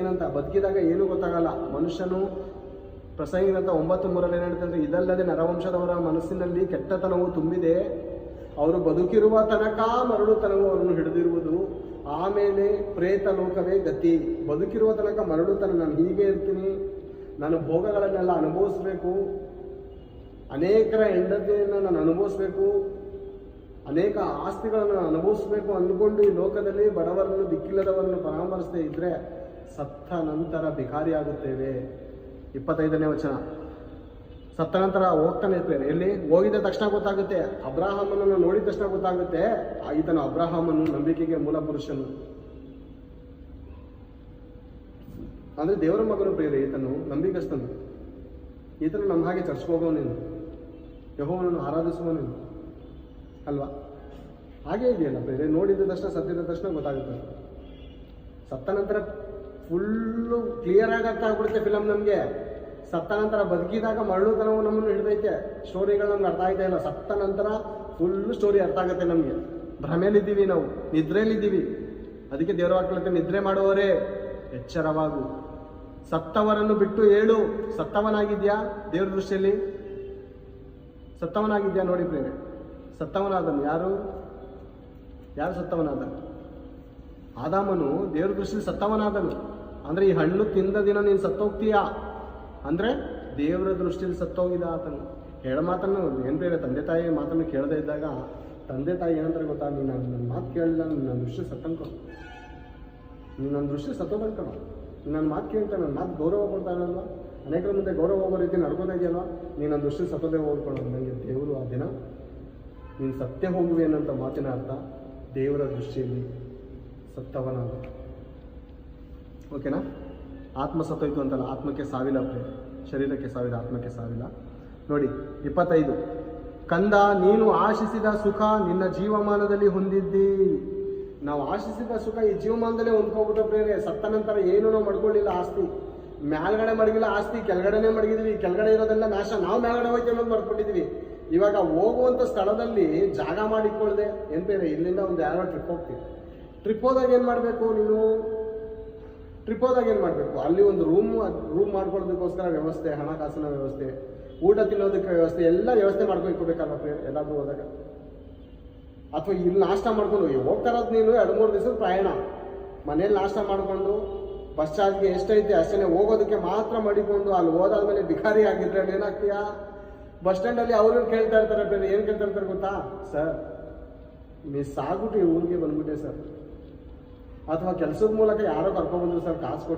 ಏನಂತ ಬದುಕಿದಾಗ ಏನು ಗೊತ್ತಾಗಲ್ಲ. ಮನುಷ್ಯನು ಪ್ರಸಂಗಿನಂತ 9:3 ಹೇಳ್ತಂದ್ರೆ, ಇದಲ್ಲದೆ ನರವಂಶದವರ ಮನಸ್ಸಿನಲ್ಲಿ ಕೆಟ್ಟತನವು ತುಂಬಿದೆ, ಅವರು ಬದುಕಿರುವ ತನಕ ಮರಳುತನವು ಅವರನ್ನು ಹಿಡಿದಿರುವುದು, ಆಮೇಲೆ ಪ್ರೇತ ಲೋಕವೇ ಗತಿ. ಬದುಕಿರುವ ತನಕ ಮರಳುತನ, ನಾನು ಹೀಗೆ ಇರ್ತೀನಿ, ನಾನು ಭೋಗಗಳನ್ನೆಲ್ಲ ಅನುಭವಿಸ್ಬೇಕು, ಅನೇಕರ ಹೆಂಡತಿಯನ್ನು ನಾನು ಅನುಭವಿಸ್ಬೇಕು, ಅನೇಕ ಆಸ್ತಿಗಳನ್ನು ಅನುಭವಿಸ್ಬೇಕು ಅಂದ್ಕೊಂಡು ಈ ಲೋಕದಲ್ಲಿ ಬಡವರನ್ನು ದಿಕ್ಕಿಲ್ಲದವರನ್ನು ಪರಾಮರಿಸದೇ ಇದ್ರೆ ಸತ್ತ ನಂತರ ಭಿಕಾರಿ ಆಗುತ್ತೇವೆ. 25ನೇ ವಚನ. ಸತ್ತ ನಂತರ ಹೋಗ್ತಾನೆ ಇರ್ತಾರೆ. ಎಲ್ಲಿ ಹೋಗಿದ ತಕ್ಷಣ ಗೊತ್ತಾಗುತ್ತೆ, ಅಬ್ರಾಹಮನನ್ನು ನೋಡಿದ ತಕ್ಷಣ ಗೊತ್ತಾಗುತ್ತೆ ಈತನು ಅಬ್ರಾಹಮನು, ನಂಬಿಕೆಗೆ ಮೂಲ ಪುರುಷನು, ಅಂದ್ರೆ ದೇವರ ಮಗನು ಪ್ರಿಯರೇ. ಈತನು ನಂಬಿಕಸ್ತನು, ಈತನು ನಮ್ಮ ಹಾಗೆ ಚರ್ಚ್ಗೆ ಹೋಗೋನೇನು, ಯೆಹೋವನನ್ನು ಆರಾಧಿಸುವನೇನು ಅಲ್ವಾ? ಹಾಗೆ ಇದೆಯಲ್ಲ ಪ್ರಿಯರೇ. ನೋಡಿದ ತಕ್ಷಣ, ಸತ್ತಿದ ತಕ್ಷಣ ಗೊತ್ತಾಗುತ್ತೆ. ಸತ್ತ ನಂತರ ಫುಲ್ಲು ಕ್ಲಿಯರ್ ಆಗಿ ಅರ್ಥ ಆಗ್ಬಿಡುತ್ತೆ ಫಿಲಮ್ ನಮಗೆ. ಸತ್ತ ನಂತರ ಬದುಕಿದಾಗ ಮರಳುತನವು ನಮ್ಮನ್ನು ಹಿಡಿದೈತೆ. ಸ್ಟೋರಿಗಳು ನಮ್ಗೆ ಅರ್ಥ ಆಗ್ತಾ ಇಲ್ಲ. ಸತ್ತ ನಂತರ ಫುಲ್ಲು ಸ್ಟೋರಿ ಅರ್ಥ ಆಗುತ್ತೆ ನಮಗೆ. ಭ್ರಮೆಯಲ್ಲಿದ್ದೀವಿ, ನಾವು ನಿದ್ರೆಯಲ್ಲಿದ್ದೀವಿ. ಅದಕ್ಕೆ ದೇವರ ವಾಕ್ಯ, ನಿದ್ರೆ ಮಾಡುವವರೇ ಎಚ್ಚರವಾಗು, ಸತ್ತವರನ್ನು ಬಿಟ್ಟು ಹೇಳು. ಸತ್ತವನಾಗಿದ್ಯಾ ದೇವ್ರ ದೃಷ್ಟಿಯಲ್ಲಿ? ಸತ್ತವನಾಗಿದ್ಯಾ ನೋಡಿ ಪ್ರೇರೆ. ಸತ್ತವನಾದನು ಯಾರು? ಸತ್ತವನಾದನು? ಆದಾಮನು ದೇವ್ರ ದೃಷ್ಟಿಯಲ್ಲಿ ಸತ್ತವನಾದನು. ಅಂದ್ರೆ ಈ ಹಣ್ಣು ತಿಂದ ದಿನ ನೀನು ಸತ್ತೋಗ್ತೀಯಾ ಅಂದ್ರೆ ದೇವರ ದೃಷ್ಟಿಯಲ್ಲಿ ಸತ್ತೋಗಿದ ಆತನು. ಹೇಳ ಮಾತನ್ನು ಏನ್ ಬೇರೆ, ತಂದೆ ತಾಯಿ ಮಾತನ್ನು ಕೇಳದೇ ಇದ್ದಾಗ ತಂದೆ ತಾಯಿ ಏನಂತಾರೆ ಗೊತ್ತಾ, ನೀನು ನನ್ನ ಮಾತು ಕೇಳಿಲ್ಲ, ನನ್ನ ದೃಷ್ಟಿ ಸತ್ತನ್ಕೊ, ನೀನು ನನ್ನ ದೃಷ್ಟಿ ಸತ್ತೋದನ್ಕೊ, ನೀನು ನನ್ನ ಮಾತು ಕೇಳ್ತಾ, ನನ್ನ ಮಾತು ಗೌರವ ಕೊಡ್ತಾ ಇರಲ್ವ, ಅನೇಕರ ಮುಂದೆ ಗೌರವ ಹೋಗೋ ರೀತಿ ನಡ್ಕೋತಾ ಇದೆಯಲ್ವ, ನೀನು ನನ್ನ ದೃಷ್ಟಿ ಸತ್ತೋದೇ ಹೋಗ್ಕೊಳ್ಳೋದು. ನನಗೆ ದೇವರು ಆ ದಿನ ನೀನು ಸತ್ಯ ಹೋಗುವೇನಂತ ಮಾತಿನ ಅರ್ಥ ದೇವರ ದೃಷ್ಟಿಯಲ್ಲಿ ಸತ್ತವನಾದ. ಓಕೆನಾ? ಆತ್ಮ ಸತ್ತೋಯ್ತು ಅಂತಲ್ಲ, ಆತ್ಮಕ್ಕೆ ಸಾವಿಲ್ಲ ಪ್ರೇರೆ. ಶರೀರಕ್ಕೆ ಸಾವಿಲ್ಲ, ಆತ್ಮಕ್ಕೆ ಸಾವಿಲ್ಲ. ನೋಡಿ 25. ಕಂದ, ನೀನು ಆಶಿಸಿದ ಸುಖ ನಿನ್ನ ಜೀವಮಾನದಲ್ಲಿ ಹೊಂದಿದ್ದಿ. ನಾವು ಆಶಿಸಿದ ಸುಖ ಈ ಜೀವಮಾನದಲ್ಲೇ ಹೊಂದ್ಕೋಬಿಟ್ಟು ಪ್ರೇರೆ. ಸತ್ತ ನಂತರ ಏನೂ ನಾವು ಮಡ್ಕೊಳ್ಳಿಲ್ಲ. ಆಸ್ತಿ ಮೇಲ್ಗಡೆ ಮಡಗಿಲ್ಲ, ಆಸ್ತಿ ಕೆಳಗಡೆನೆ ಮಡಗಿದ್ವಿ. ಕೆಳಗಡೆ ಇರೋದೆಲ್ಲ ನಾಶ, ನಾವು ಮೇಲ್ಗಡೆ ಹೋಯ್ತು ಅನ್ನೋದು ಮಾಡ್ಕೊಂಡಿದ್ವಿ. ಇವಾಗ ಹೋಗುವಂಥ ಸ್ಥಳದಲ್ಲಿ ಜಾಗ ಮಾಡಿಕೊಳ್ಳದೆ ಏನ್ ಬೇರೆ, ಇಲ್ಲಿಂದ ಒಂದು ಯಾರೋ ಟ್ರಿಪ್ ಹೋಗ್ತೀವಿ. ಟ್ರಿಪ್ ಹೋದಾಗ ಏನು ಮಾಡಬೇಕು ನೀನು? ಅಲ್ಲಿ ಒಂದು ರೂಮ್ ಮಾಡ್ಕೊಳ್ಳೋದಕ್ಕೋಸ್ಕರ ವ್ಯವಸ್ಥೆ, ಹಣಕಾಸಿನ ವ್ಯವಸ್ಥೆ, ಊಟ ತಿನ್ನೋದಕ್ಕೆ ವ್ಯವಸ್ಥೆ, ಎಲ್ಲ ವ್ಯವಸ್ಥೆ ಮಾಡ್ಕೊಬೇಕಲ್ಲ ಪ್ರೇರ್ ಎಲ್ಲಾದ್ರೂ ಹೋದಾಗ. ಅಥವಾ ಇಲ್ಲಿ ನಾಷ್ಟ ಮಾಡ್ಕೊಂಡು ಹೋಗ್ತಾ ಇರೋದು ನೀನು 2-3 ದಿವಸದ ಪ್ರಯಾಣ. ಮನೇಲಿ ನಾಷ್ಟ ಮಾಡಿಕೊಂಡು ಬಸ್ ಚಾರ್ಜ್ಗೆ ಎಷ್ಟೈತೆ ಅಷ್ಟೇ, ಹೋಗೋದಕ್ಕೆ ಮಾತ್ರ ಮಾಡಿಕೊಂಡು ಅಲ್ಲಿ ಹೋದಾದ್ಮೇಲೆ ಭಿಕಾರಿ ಆಗಿದ್ರೆ ಏನಾಗ್ತೀಯಾ? ಬಸ್ ಸ್ಟ್ಯಾಂಡಲ್ಲಿ ಅವರು ಕೇಳ್ತಾ ಇರ್ತಾರೆ ಬೇರೆ. ಏನು ಕೇಳ್ತಾ ಇರ್ತಾರೆ ಗೊತ್ತಾ? ಸರ್ ಮಿಸ್ ಆಗ್ಬಿಟ್ಟು ಊರಿಗೆ ಬಂದ್ಬಿಟ್ಟೆ ಸರ್, ಅಥವಾ ಕೆಲಸದ ಮೂಲಕ ಯಾರೋ ಕರ್ಕೊಂಡ್ಬಂದ್ರು ಸರ್, ಕಾಸು ಕೊಟ್ಟು